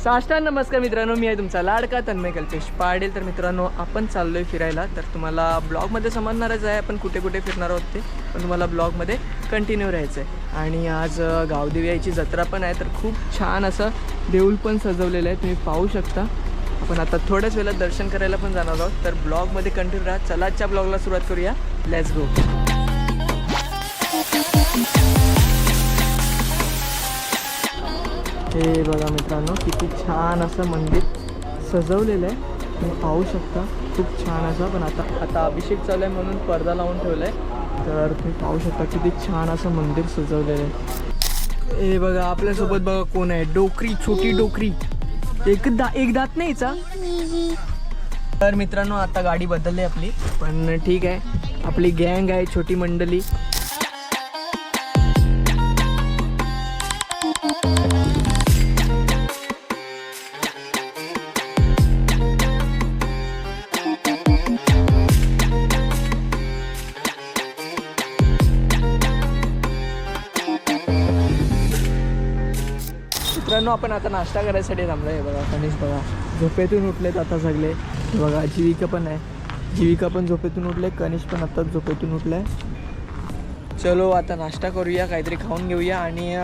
साष्टांग नमस्कार मित्रांनो, मी आहे तुमचा लाडका तन्मय कल्पेश पाडेल. तर मित्रांनो, आपण चाललोय फिरायला. तर तुम्हाला ब्लॉगमध्ये समजणारच आहे आपण कुठे कुठे फिरणार आहोत ते, पण तुम्हाला ब्लॉगमध्ये कंटिन्यू राहायचं आहे. आणि आज गावदेवी आईची जत्रा पण आहे, तर खूप छान असं देऊळ पण सजवलेलं आहे, तुम्ही पाहू शकता. आपण आता थोड्याच वेळात दर्शन करायला पण जाणार आहोत, तर ब्लॉगमध्ये कंटिन्यू राहा. चला आजच्या ब्लॉगला सुरुवात करूया. Let's go. हे बघा मित्रांनो, किती छान असं मंदिर सजवलेलं आहे, तुम्ही पाहू शकता. खूप छान असं. पण आता अभिषेक चालू आहे म्हणून पडदा लावून ठेवला आहे, तर तुम्ही पाहू शकता किती छान असं मंदिर सजवलेलं आहे. हे बघा आपल्यासोबत बघा कोण आहे. डोकरी, छोटी डोकरी. एक दात नाही हिचा. तर मित्रांनो, आता गाडी बदलली आपली, पण ठीक आहे. आपली गँग आहे, छोटी मंडळी. मित्रांनो, आपण आता नाश्ता करायसाठी थांबलो आहे. बघा कणीस बघा, झोपेतून उठलेत आता सगळे. बघा जीविका पण आहे, जीविका पण झोपेतून उठले, कणीस पण आत्ताच झोपेतून उठलं आहे. चलो आता नाश्ता करूया, काहीतरी खाऊन घेऊया आणि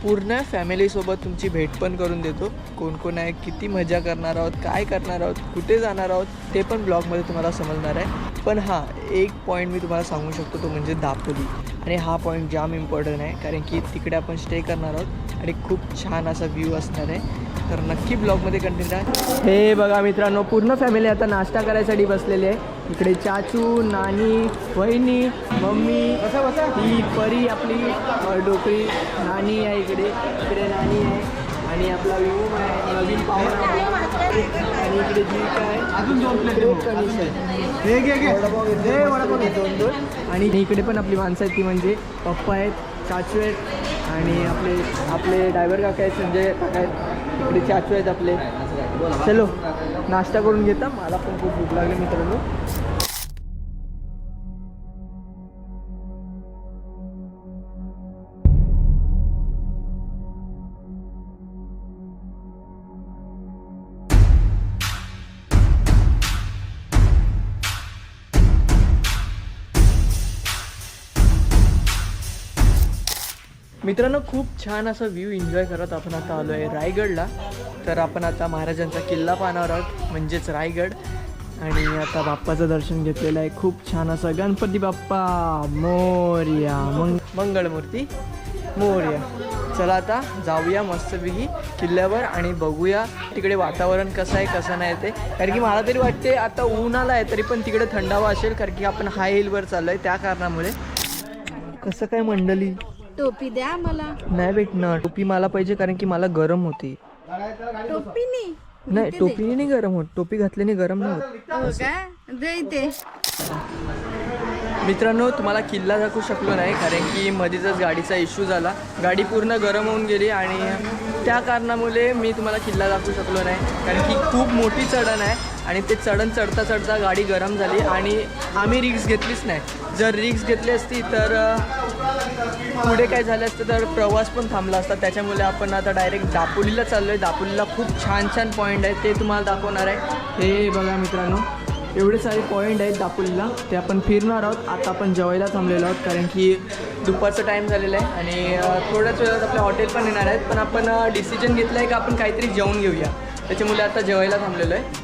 पूर्ण फॅमिलीसोबत तुमची भेट पण करून देतो. कोण कोण आहे, किती मजा करणार आहोत, काय करणार आहोत, कुठे जाणार आहोत, ते पण ब्लॉगमध्ये तुम्हाला समजणार आहे. पण हां, एक पॉईंट मी तुम्हाला सांगू शकतो, तो म्हणजे दापोली. आणि हा पॉईंट जाम इम्पॉर्टंट आहे, कारण की तिकडे आपण स्टे करणार आहोत आणि खूप छान असा व्ह्यू असणार आहे. तर नक्की ब्लॉगमध्ये कंटिन्यू आहे. हे बघा मित्रांनो, पूर्ण फॅमिली आता नाश्ता करायसाठी बसलेली आहे. इकडे चाचू, नानी, वहिनी, मम्मी, ही परी आपली डोकरी, नानी आहे इकडे, इकडे नानी आहे आणि आपला विवूम आहे, नवीन पाहुणा आणि इकडे जीविका आहे, अजून दोन कणीस आहे, दोन. आणि इकडे पण आपली माणसं आहेत, ती म्हणजे पप्पा आहेत, चाचू आहेत आणि आपले ड्रायव्हर काका आहेत, संजय काका आहेत. इकडे चाचू आहेत आपले. चलो नाश्ता करून घेता, मला पण खूप भूक लागली मित्रांनो. मित्रांनो, खूप छान असा व्ह्यू एन्जॉय करत आपण आता आलो आहे रायगडला. तर आपण आता महाराजांचा किल्ला पाहणार आहोत, म्हणजेच रायगड. आणि आता बाप्पाचं दर्शन घेतलेलं आहे, खूप छान असं. गणपती बाप्पा मोरया, मंगळमूर्ती मोरया. चला आता जाऊया मस्तपैकी किल्ल्यावर आणि बघूया तिकडे वातावरण कसं आहे कसं नाही ते. कारण की मला तरी वाटते आता ऊन आला आहे, तरी पण तिकडे थंडावा असेल, कारण की आपण हाय हिलवर चाललो आहे, त्या कारणामुळे. कसं काय मंडळी, टोपी द्या मला. नाही भेटणार टोपी, मला पाहिजे कारण की मला गरम होते. टोपी नाही, टोपीने नाही गरम होत, टोपी घातल्याने गरम नाही होत. दे ते. मित्रांनो, तुम्हाला किल्ला दाखवू शकलो नाही कारण की मध्येच गाडीचा इश्यू झाला, गाडी पूर्ण गरम होऊन गेली आणि त्या कारणामुळे मी तुम्हाला किल्ला दाखवू शकलो नाही. कारण की खूप मोठी चढण आहे आणि ते चढता चढता गाडी गरम झाली आणि आम्ही रिक्स घेतलीच नाही. जर रिक्स घेतली असती तर पुढे काय झालं असतं तर प्रवास पण थांबला असता. त्याच्यामुळे आपण आता डायरेक्ट दापोलीला चाललो आहे. दापोलीला खूप छान छान पॉईंट आहेत, ते तुम्हाला दाखवणार आहे. हे बघा मित्रांनो, एवढे सारे पॉईंट आहेत दापोलीला, ते आपण फिरणार आहोत. आता आपण जेवायला थांबलेलो आहोत कारण की दुपारचा टाईम झालेला आहे आणि थोड्याच वेळात आपल्या हॉटेल पण येणार आहेत. पण आपण डिसिजन घेतलं आहे की आपण काहीतरी जेवून घेऊया, त्याच्यामुळे आता जेवायला थांबलेलो आहे.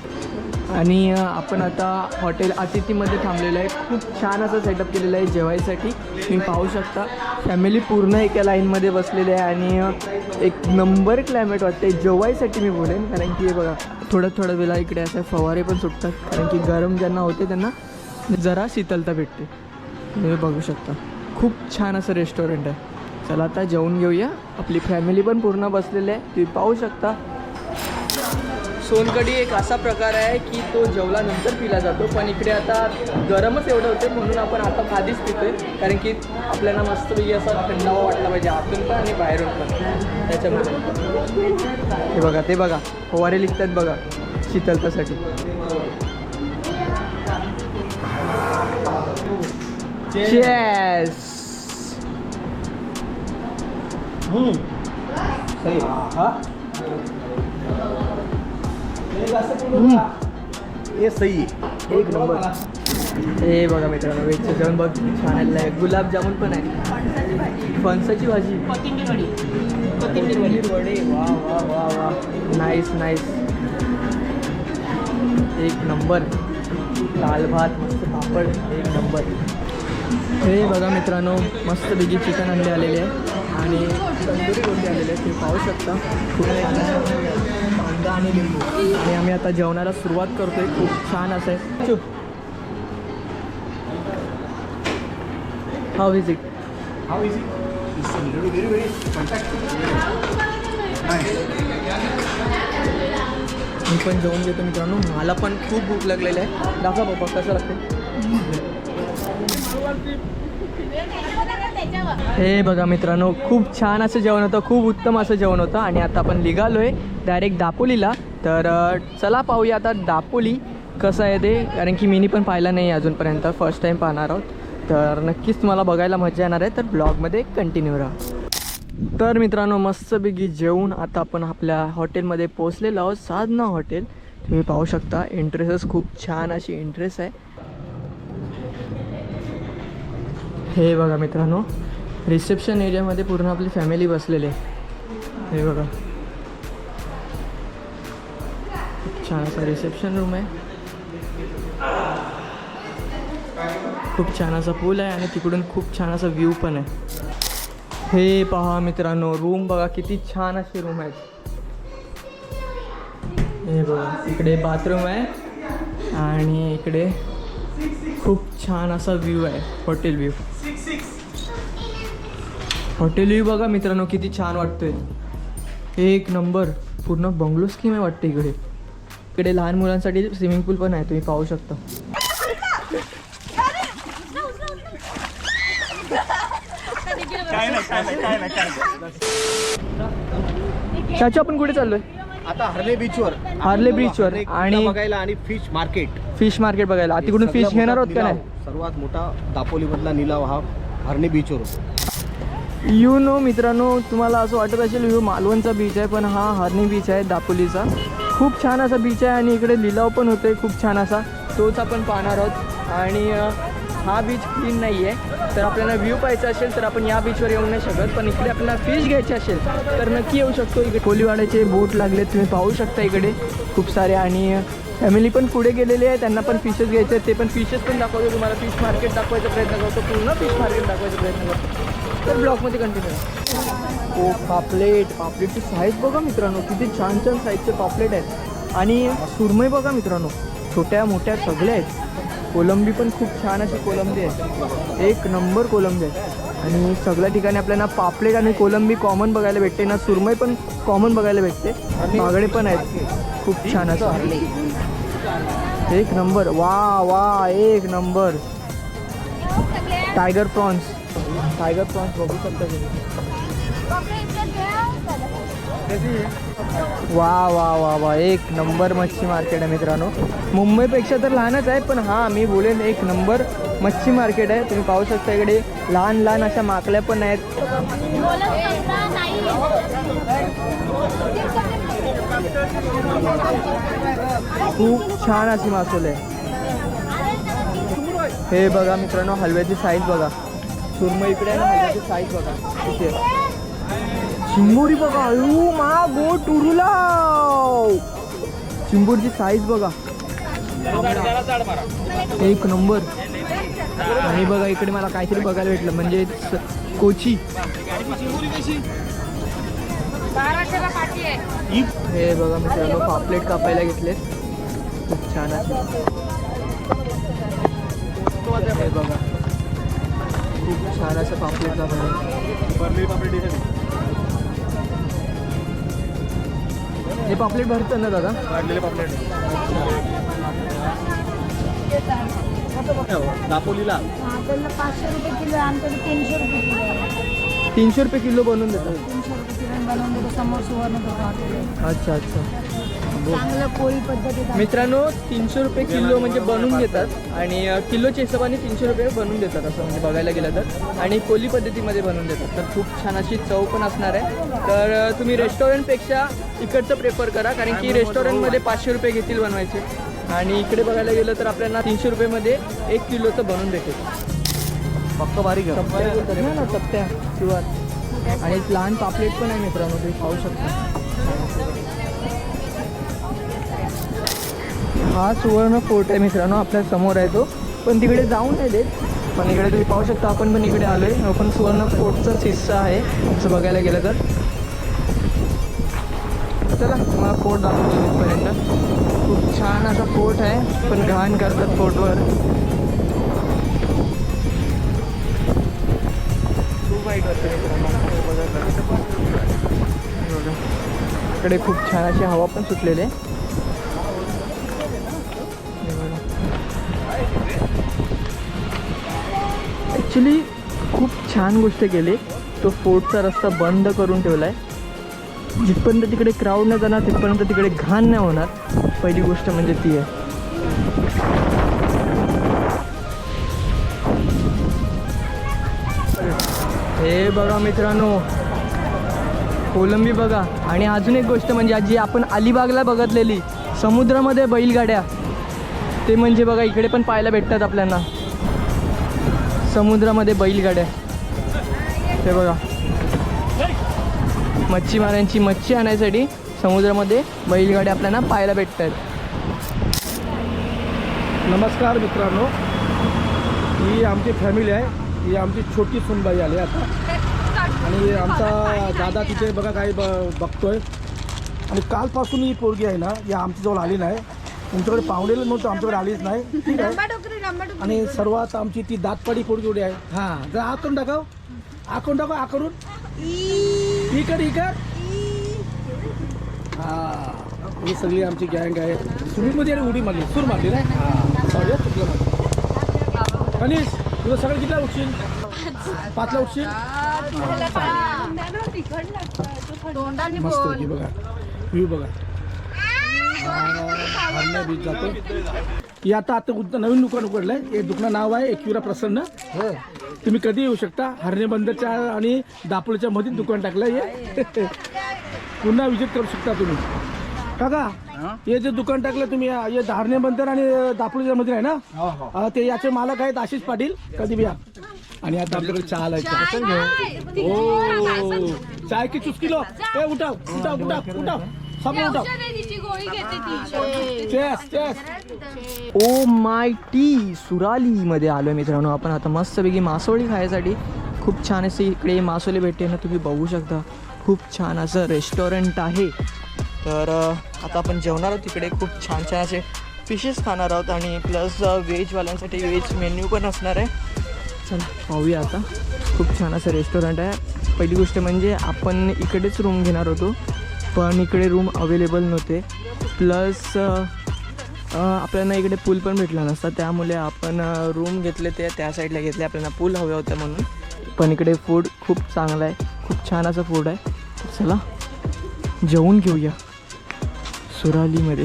आणि आपण आता हॉटेल अतिथीमध्ये थांबलेलं आहे. खूप छान असं सेटअप केलेलं आहे जेवायसाठी, तुम्ही पाहू शकता. फॅमिली पूर्ण एका लाईनमध्ये बसलेली आहे आणि एक नंबर क्लायमेट वाटते जेवायसाठी मी बोलेन. कारण की बघा, थोड्या वेळा इकडे असे फवारे पण सुटतात, कारण की गरम ज्यांना होते त्यांना जरा शीतलता भेटते. तुम्ही बघू शकता, खूप छान असं रेस्टॉरंट आहे. चला आता जेवून घेऊया. आपली फॅमिली पण पूर्ण बसलेली आहे, तुम्ही पाहू शकता. सोनकढी एक असा प्रकार आहे की तो जेवल्यानंतर पिला जातो, पण इकडे आता गरमच एवढं होतं म्हणून आपण आता आधीच पितोय, कारण की आपल्याला मस्तपैकी असा थंडावा वाटला पाहिजे आतून पण आणि बाहेरून पण. त्याच्यामुळे हे बघा, ते बघा फवारे लिखतात बघा शीतलतासाठी. चेस. सही. हाँ हे सही आहे. एक नंबर. हे बघा मित्रांनो व्हेजचं जेवण बघ किती छान आलेलं आहे. गुलाबजामुन पण आहे, फणसाची भाजी, कोथिंबीर वडे. वा वा वा वा, नाईस नाईस, एक नंबर. दाल भात, मस्त पापड, एक नंबर. हे बघा मित्रांनो मस्त बिगी चिकन अंडे आलेले आहे आणि तंदुरी रोटी आलेले आहे, ते पाहू शकता. खूप छान कांदा आणि लिंबू. आणि आम्ही आता जेवणाला सुरुवात करतोय. खूप छान असं आहे. How is it? How is it? Very very मी पण जेवून घेतो मित्रांनो. मला पण खूप भूक लागलेली आहे. दाखवा बाबा कसं लागते. हे बघा मित्रांनो खूप छान असं जेवण होतं, खूप उत्तम असं जेवण होतं. आणि आता आपण निघालो आहे डायरेक्ट दापोलीला. तर चला पाहूया आता दापोली कसं आहे ते, कारण की मीनी पण पाहिलं नाही अजूनपर्यंत, फर्स्ट टाईम पाहणार आहोत. तर नक्कीच तुम्हाला बघायला मजा येणार आहे, तर ब्लॉगमध्ये कंटिन्यू राहा. तर मित्रांनो मस्तपैकी जेवून आता आपण आपल्या हॉटेलमध्ये पोहोचलेलो आहोत, साधना हॉटेल. तुम्ही पाहू शकता एंट्रेसच खूप छान अशी एंट्रेस आहे. हे बघा मित्रांनो रिसेप्शन एरियामध्ये पूर्ण आपली फॅमिली बसलेली आहे. हे बघा खूप छान असा रिसेप्शन रूम आहे. खूप छान असा पूल आहे आणि तिकडून खूप छान असा व्ह्यू पण आहे. हे पहा मित्रांनो रूम बघा किती छान असे रूम आहेत. हे बघा इकडे बाथरूम आहे आणि इकडे खूप छान असा व्ह्यू आहे, हॉटेल व्ह्यू. हॉटेल व्ह्यू बघा मित्रांनो किती छान वाटतोय, एक नंबर. पूर्ण बंगलो स्कीम आहे वाटते इकडे. इकडे लहान मुलांसाठी स्विमिंग पूल पण आहे, तुम्ही पाहू शकता. चाचा आपण कुठे चाललोय? आता हर्ले बीचवर. हार्ले बीचवर आणि बघायला आणि फिश मार्केट बघायला. तिकडून फिश घेणार आहोत का नाही? सर्वात मोठा दापोलीमधला निलाव हा हर्णे बीचवर. यू नो मित्रांनो तुम्हाला असं वाटत असेल यू मालवणचा बीच आहे, पण हा हर्णे बीच आहे दापोलीचा. खूप छान असा बीच आहे आणि इकडे लिलाव पण होते खूप छान असा, तोच आपण पाहणार आहोत. आणि हा बीच क्लीन नाही आहे, तर आपल्याला व्ह्यू पाहायचा असेल तर आपण या बीचवर येऊ नाही शकत. पण इकडे आपल्याला फिश घ्यायचे असेल तर नक्की येऊ शकतो. इकडे कोलीवाड्याचे बोट लागले, तुम्ही पाहू शकता इकडे खूप सारे. आणि फॅमिली पण पुढे गेलेली आहे, त्यांना पण फिशेस घ्यायचे आहेत, ते पण फिशेस पण दाखवतो तुम्हाला. फिश मार्केट दाखवायचा प्रयत्न करतो, पूर्ण फिश मार्केट दाखवायचा प्रयत्न करतो. तर ब्लॉगमध्ये कंटिन्यू. ओ पापलेटची साईज बघा मित्रांनो, किती छान छान साईजचे पापलेट आहेत. आणि सुरमई बघा मित्रांनो, छोट्या मोठ्या सगळ्या आहेत. कोलंबी पण खूप छान अशी कोलंबी आहे, एक नंबर कोलंबी आहे. आणि सगळ्या ठिकाणी आपल्याला पापलेट आणि कोलंबी कॉमन बघायला भेटते ना, सुरमई पण कॉमन बघायला भेटते. बागडे पण आहेत खूप छान असं, एक नंबर. वा वा एक नंबर. टायगर प्रॉन्स बघू शकता तुम्ही. वा वा वा वा एक नंबर मच्छी मार्केट आहे मित्रांनो. मुंबईपेक्षा तर लहानच आहे, पण हां मी बोलेन एक नंबर मच्छी मार्केट आहे. तुम्ही पाहू शकता इकडे लहान लहान अशा माकल्या पण आहेत. खूप छान अशी मासोल आहे. हे बघा मित्रांनो हलव्याची साईज बघा, सुरमई इकडे आहे ना, हलव्याची साईज बघा किती आहे. चिंबोरी बघा, यू मा गो टुरुला, चिंबोरीची साईज बघा एक नंबर. आणि बघा इकडे मला काहीतरी बघायला भेटलं, म्हणजे कोची. हे बघा मित्रांनो पापलेट कापायला घेतले, खूप छान आहे. हे बघा खूप छान असं पापलेट कापायला. हे पापलेट भरतात ना दादा? काढलेले पापलेट दापोलीला 500 रुपये किलो, आमच्याकडे 300 रुपये किलो आहे. 300 रुपये किलो बनवून देतात. 300 रुपये किलो बनवून देतो समोर सुवर्ण दुकान. अच्छा अच्छा. चांगलं पोळी पद्धतीत मित्रांनो 300 रुपये किलो म्हणजे बनवून देतात आणि किलोच्या हिशोबाने 300 रुपये बनवून देतात असं म्हणजे बघायला गेलं तर आणि कोली पद्धतीमध्ये बनवून देतात. तर खूप छान अशी चव पण असणार आहे. तर तुम्ही रेस्टॉरंटपेक्षा इकडचं प्रेफर करा कारण की रेस्टॉरंटमध्ये 500 रुपये घेतील बनवायचे आणि इकडे बघायला गेलं तर आपल्याला 300 रुपयेमध्ये 1 किलोचं बनवून भेटेल. फक्त बारीक आहे. चपट्या बोलतात ना चपट्या किंवा आणि लहान पापलेट पण आहे मित्रांनो तुम्ही खाऊ शकता. हा सुवर्ण फोर्ट आहे मित्रांनो आपल्या समोर आहे तो पण तिकडे जाऊन नाही देत पण इकडे तुम्ही पाहू शकता. आपण पण इकडे आलो आहे आपण सुवर्ण फोर्टचाच हिस्सा आहे असं बघायला गेलं तर. चला मला फोर्ट दाखवतो इथपर्यंत. खूप छान असा फोर्ट आहे पण घाण करतात फोर्टवर. खूप वाईट वाटतं मित्रांनो. इकडे खूप छान अशी हवा पण सुटलेली आहे. ॲक्च्युली खूप छान गोष्ट केली. तो फोर्टचा रस्ता बंद करून ठेवला आहे. जिथपर्यंत तिकडे क्राऊड नाही जाणार तिथपर्यंत तिकडे घाण नाही होणार. पहिली गोष्ट म्हणजे ती आहे. हे बघा मित्रांनो कोलंबी बघा. आणि अजून एक गोष्ट म्हणजे जी आपण अलिबागला बघितलेली समुद्रामध्ये बैलगाड्या ते म्हणजे बघा इकडे पण पाहायला भेटतात आपल्याला समुद्रामध्ये बैलगाड्या. ते बघा मच्छीमारांची मच्छी आणण्यासाठी समुद्रामध्ये बैलगाड्या आपल्याला पाहायला भेटतात. नमस्कार मित्रांनो, ही आमची फॅमिली आहे. ही आमची छोटी सुनबाई आली आता आणि आमचा दादा तिथे बघा काय बघतोय. आणि कालपासून ही पोरगी आहे ना या आमच्याजवळ आली नाही. तुमच्याकडे पाहुणेलं नव्हतं आमच्याकडे आलीच नाही. ठीक आहे. आणि सर्वात आमची ती दातपाडी पोरगी एवढी आहे. हां जरा आकरून टाकाव आकरून ही कर हां ही सगळी आमची गँग आहे. सुरूमध्ये आणि उडी मारली सूर मारली नाही. हां सॉरी चुकलं माझं. कनिष तुला सगळं कितीला उठशील? 5ला उठशील? मस्त की बघा व्ह्यू बघा. हरण्या बीच जातो की आता नवीन दुकान उघडलंय. हे दुकान नाव आहे एकविरा प्रसन्न. तुम्ही कधी येऊ शकता. हरणे बंदरच्या आणि दापोलीच्या मध्ये दुकान टाकलंय. हे पुन्हा विजिट करू शकता तुम्ही. काका हे जे दुकान टाकलं तुम्ही हे हरणे बंदर आणि दापोलीच्या मध्ये आहे ना ते याचे मालक आहेत आशिष पाटील. कधी बी या. आणि आता आमच्याकडे चहा आलाय. ओ चाय की चुस्की लो. उठाव ओ माय टी सुरालीमध्ये आलो मित्रांनो आपण आता मस्तपैकी मासोळी खायसाठी. खूप छान असे इकडे मासोळी भेटते ना तुम्ही बघू शकता. खूप छान असं रेस्टॉरंट आहे. तर आता आपण जेवणार आहोत तिकडे. खूप छान छान असे फिशेस खाणार आहोत आणि प्लस व्हेजवाल्यांसाठी व्हेज मेन्यू पण असणार आहे. चला पाहूया आता. खूप छान असं रेस्टॉरंट आहे. पहिली गोष्ट म्हणजे आपण इकडेच रूम घेणार होतो पण इकडे रूम अवेलेबल नव्हते. प्लस आपल्याला इकडे पूल पण भेटला नसता त्यामुळे आपण रूम घेतले ते त्या साईडला घेतले. आपल्याला पूल हवे होतं म्हणून. पण इकडे फूड खूप चांगलं आहे. खूप छान असं फूड आहे. चला जेवून घेऊया सुरालीमध्ये.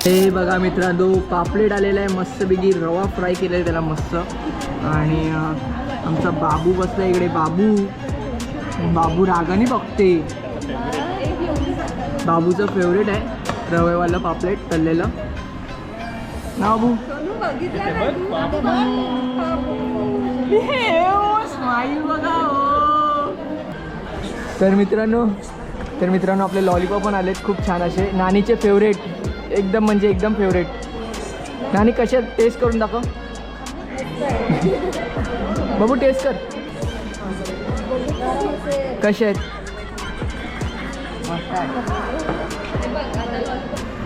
हे बघा मित्रांनो पापलेट आलेला आहे मस्तपैकी. रवा फ्राय केलेला आहे त्याला मस्त. आणि आमचा बाबू बसला इकडे. बाबू रागाने बघते. बाबूचं फेवरेट आहे रव्यावालं पापलेट तळलेलं ना बाबू. स्माईल बघा. तर मित्रांनो आपले लॉलीपॉप पण आलेत खूप छान असे. नानीचे फेवरेट एकदम म्हणजे एकदम फेवरेट. नानी कशा टेस्ट करून दाखव. बाबू टेस्ट कर कसे आहेत.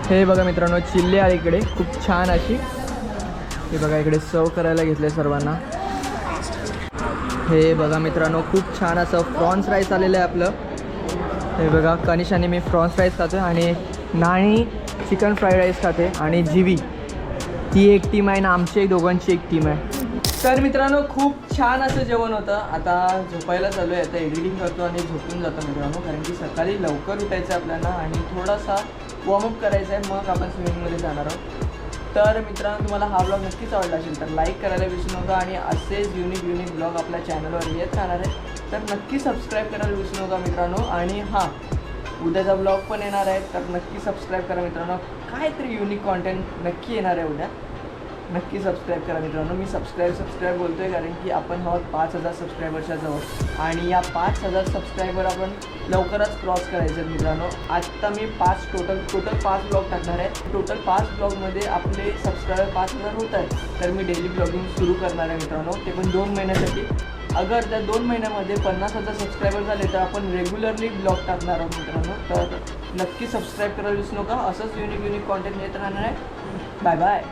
हे बघा मित्रांनो चिल्ली आहे इकडे खूप छान अशी. हे बघा इकडे सर्व करायला घेतले सर्वांना. हे बघा मित्रांनो खूप छान असं प्रॉन्स राईस आलेलं आहे आपलं. हे बघा कनिष आणि मी प्रॉन्स राईस खातो आणि नाणी चिकन फ्राईड राईस खाते आणि जीवी ती एक टीम आहे ना आमची दोघांची एक टीम आहे. तर मित्रांनो खूप छान असं जेवण होतं. आता झोपायला चालू आहे. आता एडिटिंग करतो आणि झोपून जातो मित्रांनो कारण की सकाळी लवकर उठायचं आपल्याला आणि थोडासा वॉर्मअप करायचं आहे, मग आपण स्विमिंगमध्ये जाणार आहोत. तर मित्रांनो, तुम्हाला हा ब्लॉग नक्कीच आवडला असेल तर लाईक करायला विसरू नका आणि असेच युनिक ब्लॉग आपल्या चॅनलवर येत राहणार आहे. तर नक्की सबस्क्राईब करायला विसरू नका मित्रांनो. आणि हां, उद्याचा ब्लॉग पण येणार आहे, तर नक्की सबस्क्राईब करा मित्रांनो. काहीतरी युनिक कॉन्टेंट नक्की येणार आहे उद्या. नक्की सबस्क्राईब करा मित्रांनो. मी सबस्क्राईब बोलतो आहे कारण की आपण आहोत 5,000 सबस्क्रायबरच्या जवळ आणि या 5,000 सबस्क्रायबर आपण लवकरच क्रॉस करायचे मित्रांनो. आत्ता मी टोटल 5 ब्लॉग टाकणार आहे. टोटल 5 ब्लॉगमध्ये आपले सबस्क्रायबर 5,000 होत आहेत. तर मी डेली ब्लॉगिंग सुरू करणार आहे मित्रांनो, ते पण 2 महिन्यासाठी. अगर त्या 2 महिन्यामध्ये 50,000 सबस्क्रायबर झाले तर आपण रेग्युलरली ब्लॉग टाकणार आहोत मित्रांनो. तर नक्की सबस्क्राईब करायला विसरू नका. असंच युनिक कॉन्टेंट येत राहणार आहे. Bye bye.